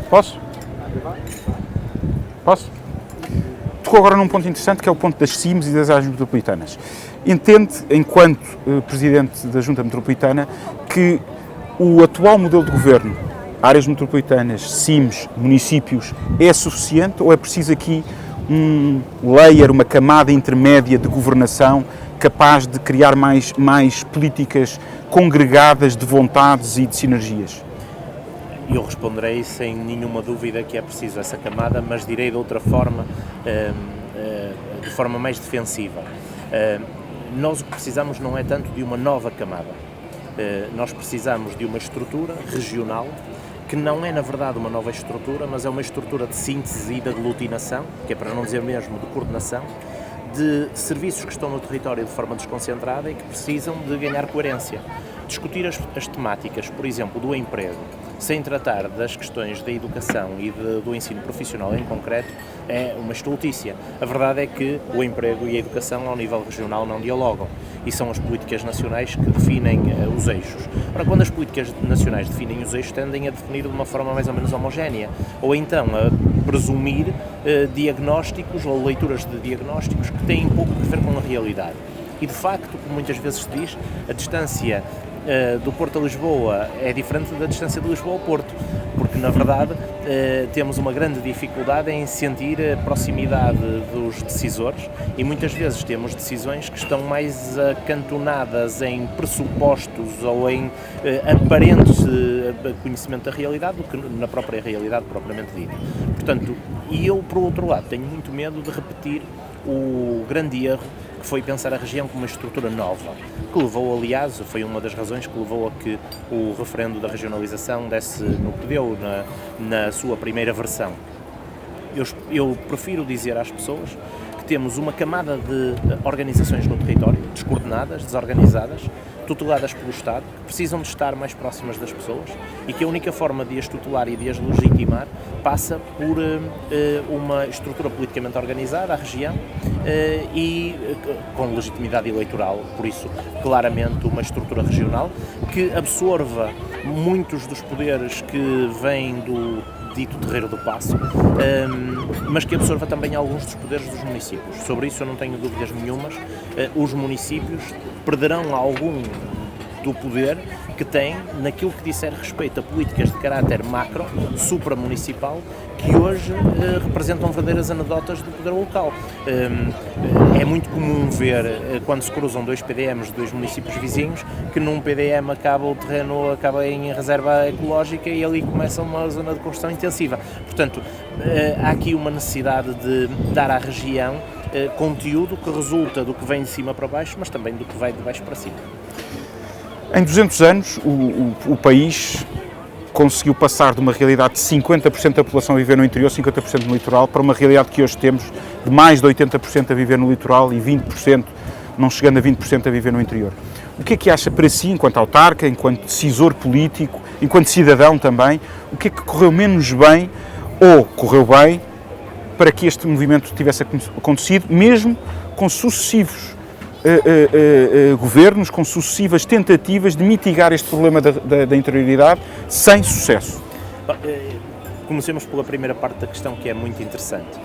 Posso? Posso? Tocou agora num ponto interessante, que é o ponto das CIMs e das áreas metropolitanas. Entende, enquanto Presidente da Junta Metropolitana, que o atual modelo de governo, áreas metropolitanas, CIMs, municípios, é suficiente ou é preciso aqui um layer, uma camada intermédia de governação capaz de criar mais políticas congregadas de vontades e de sinergias? Eu responderei sem nenhuma dúvida que é preciso essa camada, mas direi de outra forma, de forma mais defensiva. Nós o que precisamos não é tanto de uma nova camada, nós precisamos de uma estrutura regional que não é na verdade uma nova estrutura, mas é uma estrutura de síntese e de aglutinação, que é para não dizer mesmo de coordenação, de serviços que estão no território de forma desconcentrada e que precisam de ganhar coerência. Discutir as temáticas, por exemplo, do emprego, sem tratar das questões da educação e do ensino profissional em concreto, é uma estultícia. A verdade é que o emprego e a educação ao nível regional não dialogam e são as políticas nacionais que definem os eixos. Ora, quando as políticas nacionais definem os eixos, tendem a definir de uma forma mais ou menos homogénea, ou então a presumir diagnósticos ou leituras de diagnósticos que têm pouco a ver com a realidade. E de facto, como muitas vezes se diz, a distância do Porto a Lisboa é diferente da distância de Lisboa ao Porto, porque na verdade temos uma grande dificuldade em sentir a proximidade dos decisores e muitas vezes temos decisões que estão mais acantonadas em pressupostos ou em aparentes conhecimento da realidade do que na própria realidade propriamente dita. Portanto, e eu por outro lado tenho muito medo de repetir o grande erro que foi pensar a região como uma estrutura nova, que levou, aliás, foi uma das razões que levou a que o referendo da regionalização desse no que deu na sua primeira versão. Eu prefiro dizer às pessoas que temos uma camada de organizações no território, descoordenadas, desorganizadas, tuteladas pelo Estado, que precisam de estar mais próximas das pessoas e que a única forma de as tutelar e de as legitimar passa por uma estrutura politicamente organizada, a região, e com legitimidade eleitoral, por isso, claramente uma estrutura regional que absorva muitos dos poderes que vêm do dito Terreiro do Paço, mas que absorva também alguns dos poderes dos municípios. Sobre isso eu não tenho dúvidas nenhumas. Os municípios perderão algum do poder que têm naquilo que disser respeito a políticas de caráter macro, supramunicipal, que hoje representam verdadeiras anedotas do poder local. É muito comum ver, quando se cruzam dois PDMs de dois municípios vizinhos, que num PDM o terreno acaba em reserva ecológica e ali começa uma zona de construção intensiva. Portanto, há aqui uma necessidade de dar à região conteúdo que resulta do que vem de cima para baixo, mas também do que vai de baixo para cima. Em 200 anos, o país conseguiu passar de uma realidade de 50% da população a viver no interior, 50% no litoral, para uma realidade que hoje temos de mais de 80% a viver no litoral e 20%, não chegando a 20% a viver no interior. O que é que acha para si, enquanto autarca, enquanto decisor político, enquanto cidadão também, o que é que correu menos bem ou correu bem para que este movimento tivesse acontecido, mesmo com sucessivos governos, com sucessivas tentativas de mitigar este problema da interioridade sem sucesso? Comecemos pela primeira parte da questão, que é muito interessante.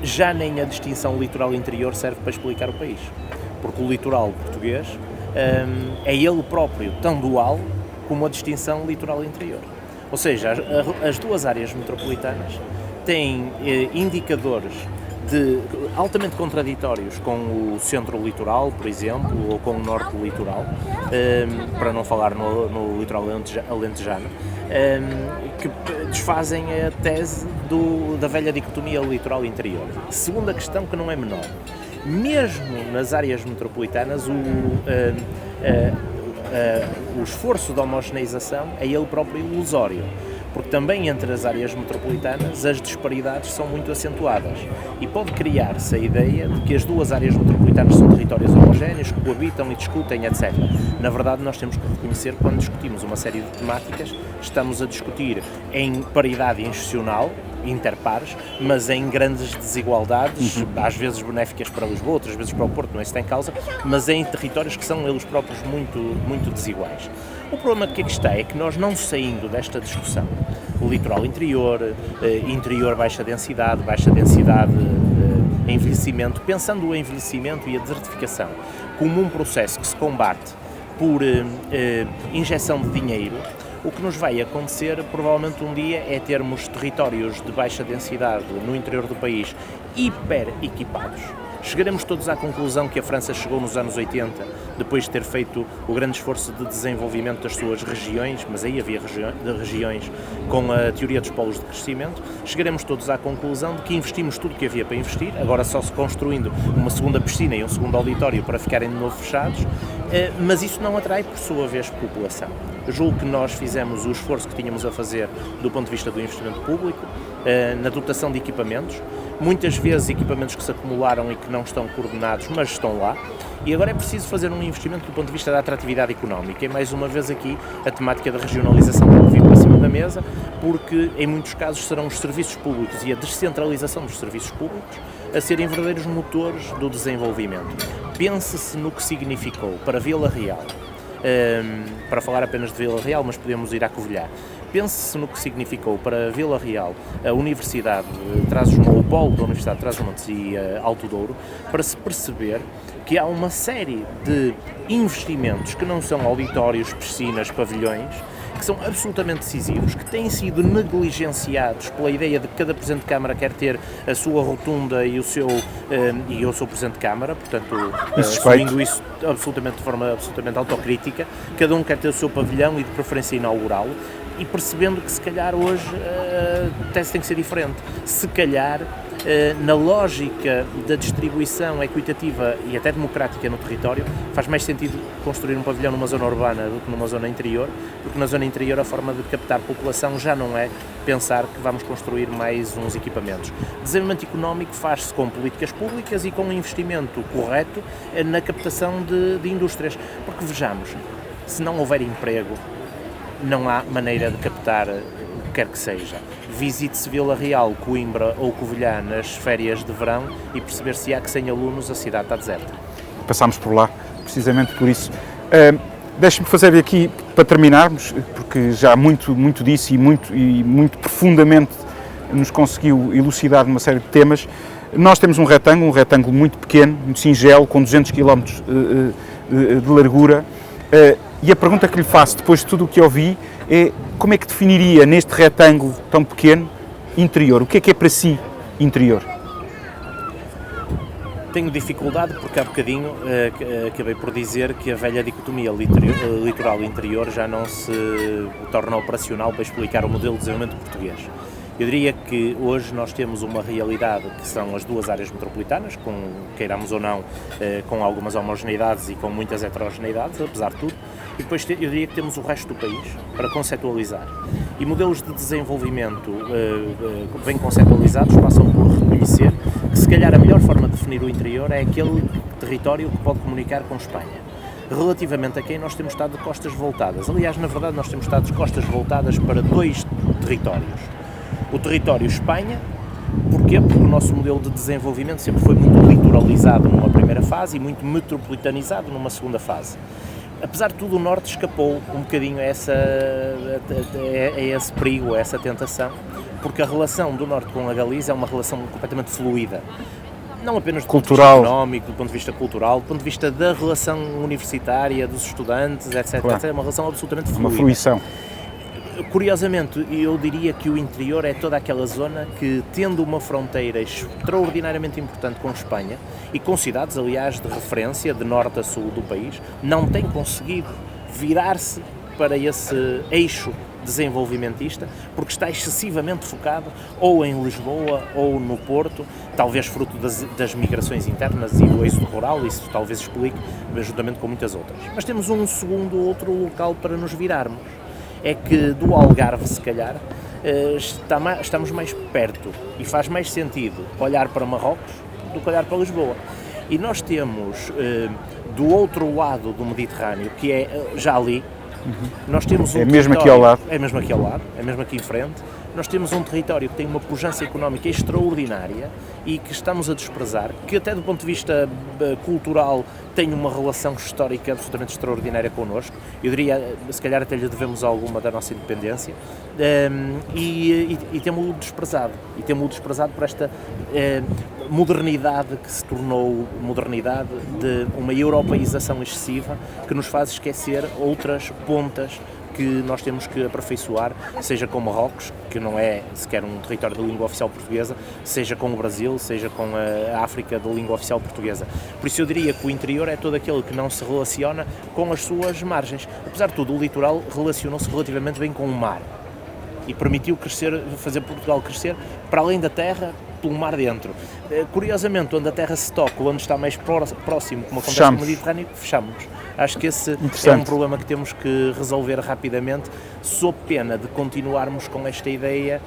Já nem a distinção litoral-interior serve para explicar o país, porque o litoral português é ele próprio tão dual como a distinção litoral-interior. Ou seja, as duas áreas metropolitanas têm indicadores altamente contraditórios com o centro litoral, por exemplo, ou com o norte do litoral, para não falar no litoral alentejano, que desfazem a tese da velha dicotomia litoral-interior. Segunda questão, que não é menor. Mesmo nas áreas metropolitanas, o esforço de homogeneização é ele próprio ilusório, porque também entre as áreas metropolitanas as disparidades são muito acentuadas e pode criar-se a ideia de que as duas áreas metropolitanas são territórios homogéneos, que coabitam e discutem, etc. Na verdade, nós temos que reconhecer que quando discutimos uma série de temáticas, estamos a discutir em paridade institucional, interpares, mas em grandes desigualdades, às vezes benéficas para Lisboa, outras vezes para o Porto, não é isso que tem causa, mas em territórios que são eles próprios muito, muito desiguais. O problema que aqui está é que nós, não saindo desta discussão, o litoral interior, interior baixa densidade, envelhecimento, pensando o envelhecimento e a desertificação como um processo que se combate por injeção de dinheiro, o que nos vai acontecer provavelmente um dia é termos territórios de baixa densidade no interior do país hiper equipados. Chegaremos todos à conclusão que a França chegou nos anos 80, depois de ter feito o grande esforço de desenvolvimento das suas regiões, mas aí havia regiões com a teoria dos polos de crescimento. Chegaremos todos à conclusão de que investimos tudo o que havia para investir, agora só se construindo uma segunda piscina e um segundo auditório para ficarem de novo fechados, mas isso não atrai, por sua vez, população. Eu julgo que nós fizemos o esforço que tínhamos a fazer do ponto de vista do investimento público, na dotação de equipamentos, muitas vezes equipamentos que se acumularam e que não estão coordenados, mas estão lá, e agora é preciso fazer um investimento do ponto de vista da atratividade económica, e mais uma vez aqui a temática da regionalização tem vir para cima da mesa, porque em muitos casos serão os serviços públicos e a descentralização dos serviços públicos a serem verdadeiros motores do desenvolvimento. Pense-se no que significou para Vila Real, para falar apenas de Vila Real, mas podemos ir à Covilhã. Pense-se no que significou para Vila Real a Universidade de Trás-os-Montes, o polo da Universidade de Trás-os-Montes e Alto Douro, para se perceber que há uma série de investimentos que não são auditórios, piscinas, pavilhões, que são absolutamente decisivos, que têm sido negligenciados pela ideia de que cada Presidente de Câmara quer ter a sua rotunda e o seu Presidente de Câmara, portanto, assumindo isso absolutamente, de forma absolutamente autocrítica, cada um quer ter o seu pavilhão e de preferência inaugurá-lo, e percebendo que se calhar hoje a tese tem que ser diferente. Se calhar, na lógica da distribuição equitativa e até democrática no território, faz mais sentido construir um pavilhão numa zona urbana do que numa zona interior, porque na zona interior a forma de captar população já não é pensar que vamos construir mais uns equipamentos. Desenvolvimento económico faz-se com políticas públicas e com um investimento correto na captação de indústrias, porque vejamos, se não houver emprego, não há maneira de captar o que quer que seja. Visite-se Vila Real, Coimbra ou Covilhã nas férias de verão e perceber se há que 100 alunos a cidade está deserta. Passámos por lá, precisamente por isso. Deixe-me fazer aqui, para terminarmos, porque já muito disse e muito profundamente nos conseguiu elucidar uma série de temas. Nós temos um retângulo muito pequeno, muito singelo, com 200 km de largura. E a pergunta que lhe faço, depois de tudo o que ouvi, é como é que definiria neste retângulo tão pequeno, interior? O que é para si interior? Tenho dificuldade porque há bocadinho acabei por dizer que a velha dicotomia litoral-interior já não se torna operacional para explicar o modelo de desenvolvimento português. Eu diria que hoje nós temos uma realidade que são as duas áreas metropolitanas, queiramos ou não, com algumas homogeneidades e com muitas heterogeneidades, apesar de tudo, e depois eu diria que temos o resto do país para conceptualizar. E modelos de desenvolvimento bem conceptualizados passam por reconhecer que se calhar a melhor forma de definir o interior é aquele território que pode comunicar com Espanha. Relativamente a quem nós temos estado de costas voltadas. Aliás, na verdade, nós temos estado de costas voltadas para dois territórios. O território Espanha, porquê? Porque o nosso modelo de desenvolvimento sempre foi muito litoralizado numa primeira fase e muito metropolitanizado numa segunda fase. Apesar de tudo, o Norte escapou um bocadinho a esse perigo, a essa tentação, porque a relação do Norte com a Galiza é uma relação completamente fluida. Não apenas do ponto de vista económico, do ponto de vista cultural, do ponto de vista da relação universitária, dos estudantes, etc. Claro. etc. É uma relação absolutamente fluida. Uma fruição. Curiosamente, eu diria que o interior é toda aquela zona que, tendo uma fronteira extraordinariamente importante com Espanha e com cidades, aliás, de referência, de norte a sul do país, não tem conseguido virar-se para esse eixo desenvolvimentista, porque está excessivamente focado ou em Lisboa ou no Porto, talvez fruto das migrações internas e do êxodo rural, isso talvez explique, juntamente com muitas outras. Mas temos outro local para nos virarmos. É que do Algarve, se calhar, estamos mais perto e faz mais sentido olhar para Marrocos do que olhar para Lisboa. E nós temos, do outro lado do Mediterrâneo, que é já ali, nós temos um mesmo aqui ao lado. É mesmo aqui ao lado, é mesmo aqui em frente, nós temos um território que tem uma pujança económica extraordinária e que estamos a desprezar, que até do ponto de vista cultural tem uma relação histórica absolutamente extraordinária connosco. Eu diria, se calhar até lhe devemos alguma da nossa independência, e temos-o desprezado. E temos-o desprezado por esta modernidade que se tornou modernidade de uma europeização excessiva que nos faz esquecer outras pontas que nós temos que aperfeiçoar, seja com Marrocos, que não é sequer um território de língua oficial portuguesa, seja com o Brasil, seja com a África de língua oficial portuguesa. Por isso eu diria que o interior é todo aquele que não se relaciona com as suas margens. Apesar de tudo, o litoral relacionou-se relativamente bem com o mar e permitiu crescer, fazer Portugal crescer para além da terra, pelo mar dentro. Curiosamente, onde a terra se toca, onde está mais próximo, como acontece no Mediterrâneo, fechamos. Acho que esse é um problema que temos que resolver rapidamente, sob pena de continuarmos com esta ideia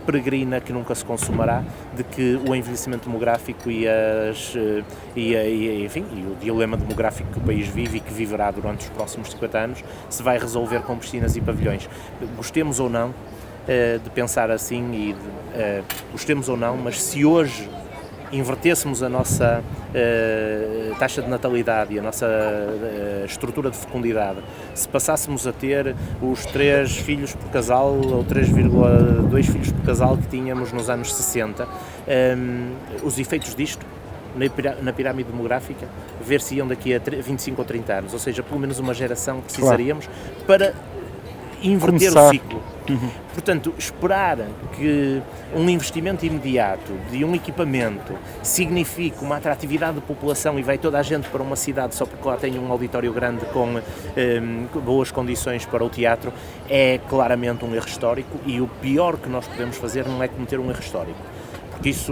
peregrina que nunca se consumará, de que o envelhecimento demográfico e o dilema demográfico que o país vive e que viverá durante os próximos 50 anos se vai resolver com piscinas e pavilhões. Gostemos ou não de pensar assim gostemos ou não, mas se hoje invertêssemos a nossa taxa de natalidade e a nossa estrutura de fecundidade, se passássemos a ter os 3 filhos por casal ou 3,2 filhos por casal que tínhamos nos anos 60, os efeitos disto na pirâmide demográfica ver-se-iam daqui a 25 ou 30 anos, ou seja, pelo menos uma geração precisaríamos para inverter o ciclo. Portanto, esperar que um investimento imediato de um equipamento signifique uma atratividade de população e vai toda a gente para uma cidade só porque lá tem um auditório grande com boas condições para o teatro é claramente um erro histórico, e o pior que nós podemos fazer não é cometer um erro histórico, porque isso